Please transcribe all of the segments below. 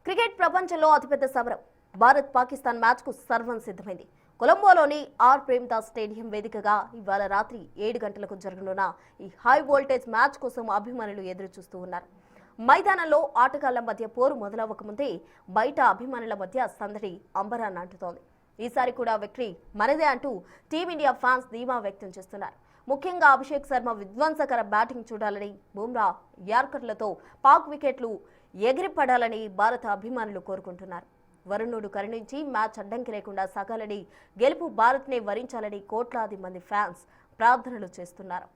Cricket ప్రపంచంలో అతిపెద్ద సమరం భారత్ పాకిస్తాన్ మ్యాచ్కు సర్వం సిద్ధమైంది. కొలంబోలోని ఆర్ ప్రేమ్దాస్ స్టేడియం వేదికగా ఇవాళ రాత్రి 7 గంటలకు జరగనున్న ఈ హై వోల్టేజ్ మ్యాచ్ కోసం అభిమానులు ఎదురు చూస్తూ ఉన్నారు. మైదానంలో ఆటగాళ్ల మధ్య పోరు మొదలవ్వకముందే బయట అభిమానుల మధ్య సందడి అంబరాన్ని అంటుతోంది. ఈసారి కూడా విక్టరీ మనదే అంటూ టీమిండియా ఫ్యాన్స్ ధీమా వ్యక్తం చేస్తున్నారు. ముఖ్యంగా అభిషేక్ శర్మ విధ్వంసకర బ్యాటింగ్ చూడాలని, బుమ్రా యార్కర్లతో పాక్ వికెట్లు ఎగిరిపడాలని భారత అభిమానులు కోరుకుంటున్నారు. వరుణుడు కరుణించి మ్యాచ్ అడ్డంకి లేకుండా సాగాలని, గెలుపు భారత్నే వరించాలని కోట్లాది మంది ఫ్యాన్స్ ప్రార్థనలు చేస్తున్నారు.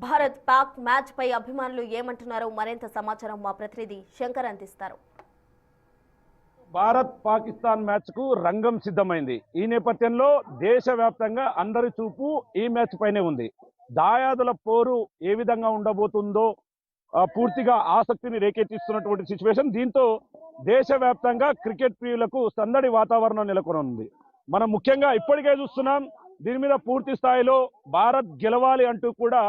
భారత్ పాక్ మ్యాచ్ పై అభిమానులు ఏమంటున్నారో మరింత సమాచారం మా ప్రతినిధి శంకర్ అందిస్తారు. భారత్ పాకిస్తాన్ మ్యాచ్ కు రంగం సిద్ధమైంది. ఈ నేపథ్యంలో దేశవ్యాప్తంగా అందరి చూపు ఈ మ్యాచ్ పైనే ఉంది. దాయాదుల పోరు ఏ విధంగా ఉండబోతుందో పూర్తిగా ఆసక్తిని రేకెత్తిస్తున్నటువంటి సిచ్యువేషన్. దీంతో దేశవ్యాప్తంగా క్రికెట్ ప్రియులకు సందడి వాతావరణం నెలకొనుంది. మనం ముఖ్యంగా ఇప్పటికే చూస్తున్నాం, దీని మీద పూర్తి స్థాయిలో భారత్ గెలవాలి అంటూ కూడా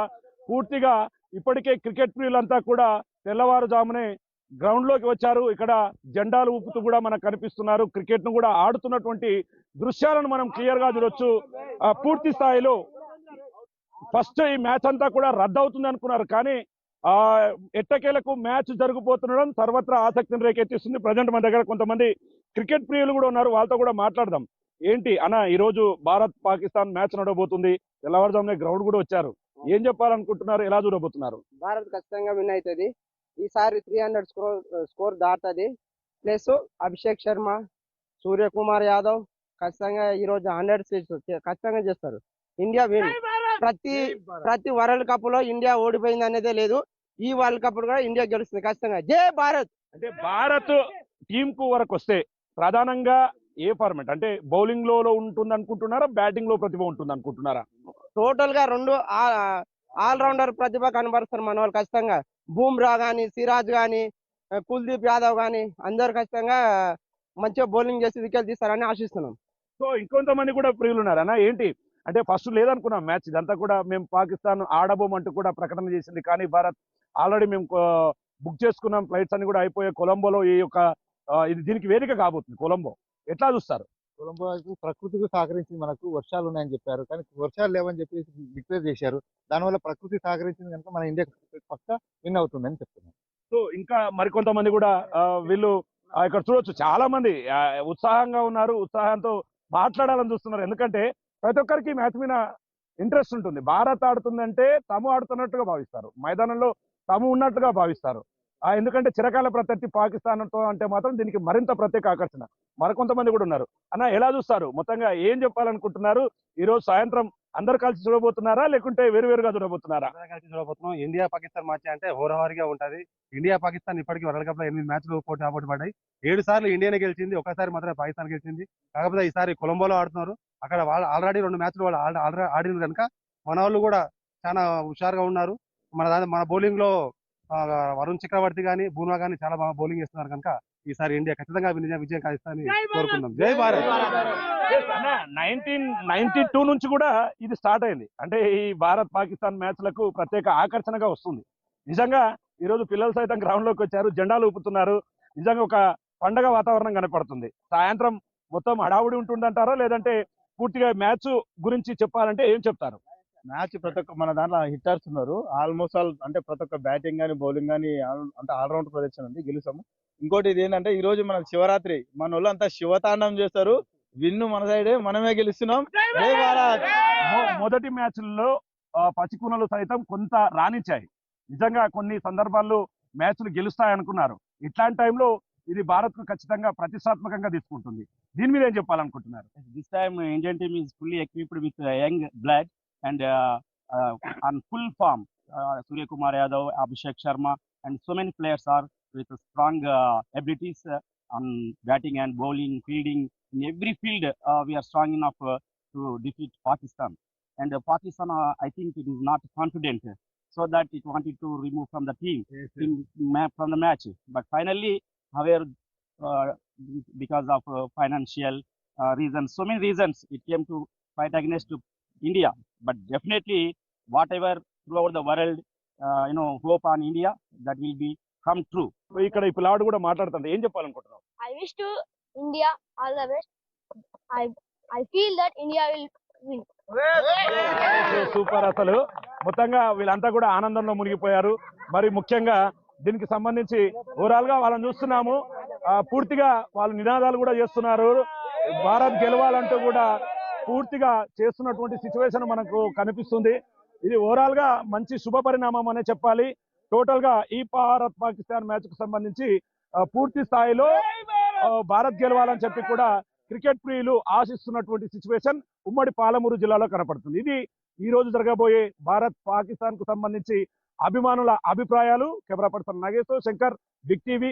పూర్తిగా ఇప్పటికే క్రికెట్ ప్రియులంతా కూడా తెల్లవారుజామునే గ్రౌండ్ లోకి వచ్చారు. ఇక్కడ జెండాలు ఊపుతూ కూడా మనకు కనిపిస్తున్నారు. క్రికెట్ ను కూడా ఆడుతున్నటువంటి దృశ్యాలను మనం క్లియర్ గా చూడొచ్చు. పూర్తి స్థాయిలో ఫస్ట్ ఈ మ్యాచ్ అంతా కూడా రద్దు అవుతుంది అనుకున్నారు, కానీ ఎట్టకేలకు మ్యాచ్ జరుగుపోతుండడం సర్వత్రా ఆసక్తిని రేకెత్తిస్తుంది. ప్రజెంట్ మన దగ్గర కొంతమంది క్రికెట్ ప్రియులు కూడా ఉన్నారు, వాళ్ళతో కూడా మాట్లాడదాం. ఏంటి అన్న, ఈ రోజు భారత్ పాకిస్తాన్ మ్యాచ్ నడవబోతుంది, తెల్లవారుజామునే గ్రౌండ్ కూడా వచ్చారు, ఏం చెప్పాలనుకుంటున్నారు, ఎలా చూడబోతున్నారు? భారత్ ఖచ్చితంగా విన్ అవుతుంది. ఈసారి 300 స్కోర్ దాటుతుంది. ప్లస్ అభిషేక్ శర్మ, సూర్యకుమార్ యాదవ్ ఖచ్చితంగా ఈ రోజు 100 ఖచ్చితంగా చేస్తారు. India win. ప్రతి వరల్డ్ కప్ లో ఇండియా ఓడిపోయింది అనేదే లేదు. ఈ వరల్డ్ కప్ కూడా ఇండియా గెలుస్తుంది ఖచ్చితంగా. జై భారత్. అంటే భారత్ టీం కు వరకు వస్తే ప్రధానంగా ఏ ఫార్మాట్, అంటే బౌలింగ్ లో ఉంటుంది అనుకుంటున్నారా, బ్యాటింగ్ లో ప్రతిభ ఉంటుంది అనుకుంటున్నారా? టోటల్ గా రెండు ఆల్ రౌండర్ ప్రతిభ కనబరుస్తారు మన వాళ్ళు ఖచ్చితంగా. బూమ్రా గాని, సిరాజ్ గాని, కుల్దీప్ యాదవ్ గాని అందరు ఖచ్చితంగా మంచిగా బౌలింగ్ చేసి వికెట్ తీస్తారని ఆశిస్తున్నాం. సో ఇంకొంతమంది కూడా ప్రియులు ఉన్నారన్నా. ఏంటి అంటే ఫస్ట్ లేదనుకున్నాం మ్యాచ్, ఇదంతా కూడా మేము పాకిస్తాన్ ఆడబోమంటూ కూడా ప్రకటన చేసింది, కానీ భారత్ ఆల్రెడీ మేము బుక్ చేసుకున్నాం, ఫ్లైట్స్ అన్ని కూడా అయిపోయాయి. కొలంబోలో ఈ యొక్క ఇది దీనికి వేదిక కాబోతుంది. కొలంబో ఎట్లా చూస్తారు? కొలంబో ప్రకృతికి సహకరించింది, మనకు వర్షాలు ఉన్నాయని చెప్పారు, కానీ వర్షాలు లేవని చెప్పి డిక్లేర్ చేశారు. దానివల్ల ప్రకృతి సహకరించింది కనుక మన ఇండియా పక్క విన్ అవుతుందని చెప్తున్నారు. సో ఇంకా మరికొంతమంది కూడా వీళ్ళు ఇక్కడ చూడొచ్చు, చాలా మంది ఉత్సాహంగా ఉన్నారు, ఉత్సాహంతో మాట్లాడాలని చూస్తున్నారు. ఎందుకంటే ప్రతి ఒక్కరికి మ్యాచ్ మీద ఇంట్రెస్ట్ ఉంటుంది. భారత్ ఆడుతుందంటే తాము ఆడుతున్నట్టుగా భావిస్తారు, మైదానంలో తాము ఉన్నట్టుగా భావిస్తారు. ఎందుకంటే చిరకాల ప్రత్యర్థి పాకిస్తాన్ తో అంటే మాత్రం దీనికి మరింత ప్రత్యేక ఆకర్షణ. మరికొంతమంది కూడా ఉన్నారు. అన్న, ఎలా చూస్తారు? మొత్తంగా ఏం చెప్పాలనుకుంటున్నారు? ఈ రోజు సాయంత్రం అందరు కలిసి చూడబోతున్నారా, లేకుంటే వేరువేరుగా చూడబోతున్నారా? కలిసి చూడబోతున్నాం. ఇండియా పాకిస్తాన్ మ్యాచ్ అంటే హోరాహోరీగా ఉంటది. ఇండియా పాకిస్తాన్ ఇప్పటికీ వరల్డ్ కప్ లో 8 మ్యాచ్లు పోటీ పడ్డాయి. 7 సార్లు ఇండియానే గెలిచింది, ఒకసారి మాత్రమే పాకిస్తాన్ గెలిచింది. కాకపోతే ఈసారి కొలంబోలో ఆడుతున్నారు. అక్కడ వాళ్ళు ఆల్రెడీ 2 మ్యాచ్లు వాళ్ళు ఆడిన కనుక మన వాళ్ళు కూడా చాలా హుషారుగా ఉన్నారు. మన బౌలింగ్ లో వరుణ్ చక్రవర్తి గానీ, బూమ్రా గానీ చాలా బాగా బౌలింగ్ చేస్తున్నారు కనుక ఈసారి ఇండియా ఖచ్చితంగా విజయం సాధిస్తారని కోరుకుందాం. జై భారత్. 1992 నుంచి కూడా ఇది స్టార్ట్ అయింది. అంటే ఈ భారత్ పాకిస్తాన్ మ్యాచ్లకు ప్రత్యేక ఆకర్షణగా వస్తుంది. నిజంగా ఈ రోజు పిల్లలు సైతం గ్రౌండ్ లోకి వచ్చారు, జెండాలు ఊపుతున్నారు. నిజంగా ఒక పండగ వాతావరణం కనపడుతుంది. సాయంత్రం మొత్తం హడావుడి ఉంటుందంటారా, లేదంటే పూర్తిగా మ్యాచ్ గురించి చెప్పాలంటే ఏం చెప్తారు? మ్యాచ్ ప్రతి ఒక్క మన దాంట్లో హిట్టర్స్ ఉన్నారు. ఆల్మోస్ట్ ఆల్ అంటే ప్రతి ఒక్క బ్యాటింగ్ కానీ బౌలింగ్ కానీ అంటే ఆల్రౌండ్ ప్రదర్శన ఉంది, గెలుస్తాము. ఇంకోటి ఇది ఏంటంటే ఈ రోజు మన శివరాత్రి, మన వాళ్ళు అంతా శివతాండం చేస్తారు. విన్ను మన సైడే, మనమే గెలుస్తున్నాం. జై భారత్. మొదటి మ్యాచ్ల్లో పసికూనలు సైతం కొంత రాణించాయి. నిజంగా కొన్ని సందర్భాల్లో మ్యాచ్లు గెలుస్తాయనుకున్నారు. ఇట్లాంటి టైంలో ఇది భారత్ కు ఖచ్చితంగా ప్రతిష్టాత్మకంగా తీసుకుంటుంది. దీని మీద ఏం చెప్పాలనుకుంటున్నారు? This time Indian team is fully equipped with young blood and on full form. Surya Kumar Yadav, Abhishek Sharma, and so many players are with strong abilities on batting and bowling, fielding. In every field, we are strong enough to defeat Pakistan. And Pakistan, I think it is not confident, so that it wanted to remove from the team, from the match. But finally, however, because of financial reasons, so many reasons, it came to fight against India. But definitely, whatever throughout the world, hope on India, that will be come true. ఇక్కడ ఈ పిల్లాడు కూడా మాట్లాడుతుంది, ఏం చెప్పాలనుకుంటున్నావు? I wish to India all the best. I feel that India will win. Super. అసలు మొత్తంగా వీళ్ళంతా కూడా ఆనందంలో మునిగిపోయారు. మరి ముఖ్యంగా దీనికి సంబంధించి ఓవరాల్ గా వాళ్ళని చూస్తున్నాము, పూర్తిగా వాళ్ళు నినాదాలు కూడా చేస్తున్నారు. భారత్ గెలవాలంటూ కూడా పూర్తిగా చేస్తున్నటువంటి సిచ్యువేషన్ మనకు కనిపిస్తుంది. ఇది ఓవరాల్ గా మంచి శుభ పరిణామం అనే చెప్పాలి. టోటల్ గా ఈ భారత్ పాకిస్తాన్ మ్యాచ్ కు సంబంధించి పూర్తి స్థాయిలో భారత్ గెలవాలని చెప్పి కూడా క్రికెట్ ప్రియులు ఆశిస్తున్నటువంటి సిచ్యువేషన్ ఉమ్మడి పాలమూరు జిల్లాలో కనపడుతుంది. ఇది ఈ రోజు జరగబోయే భారత్ పాకిస్తాన్ కు సంబంధించి అభిమానుల అభిప్రాయాలు. Camera person Nageshwar, Shankar, big TV.